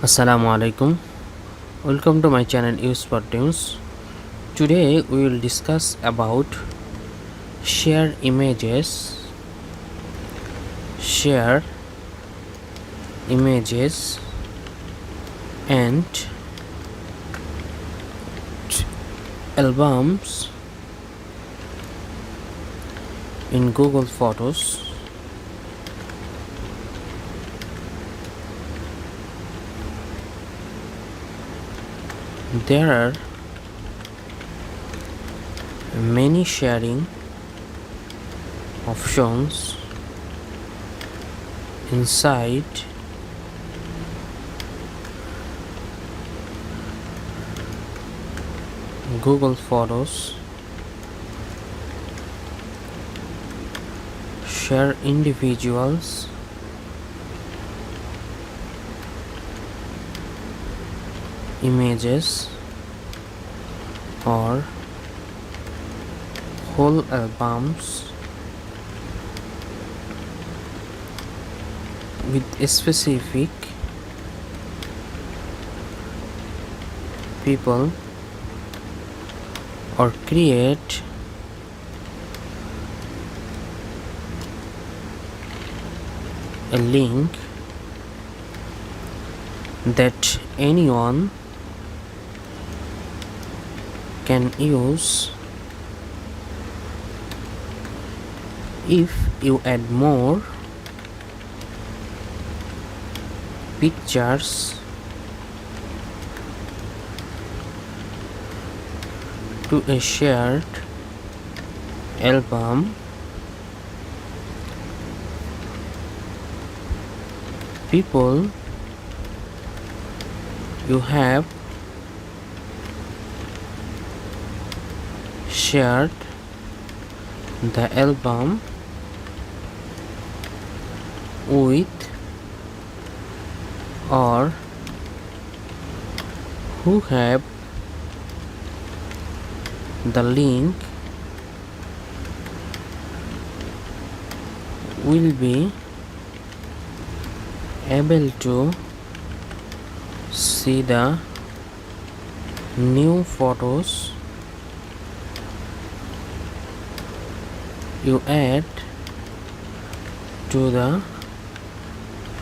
Assalamu alaikum. Welcome to my channel Use for Tunes. Today we will discuss about share images, share images and albums in Google Photos. There are many sharing options inside Google Photos. Share individuals, images or whole albums with specific people, or create a link that anyone can use. If you add more pictures to a shared album, people you have shared the album with, or who have the link, will be able to see the new photos you add to the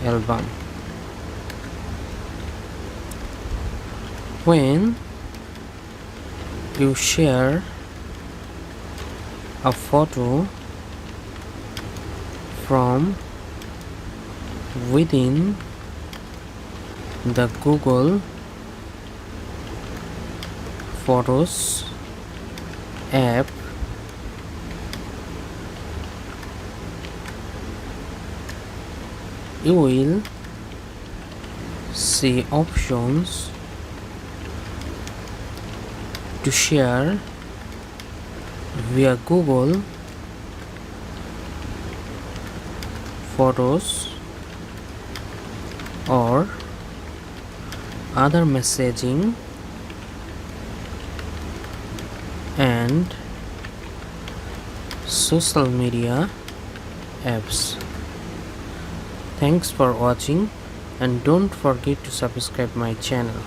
album. When you share a photo from within the Google Photos app, you will see options to share via Google Photos or other messaging and social media apps. Thanks for watching and don't forget to subscribe my channel.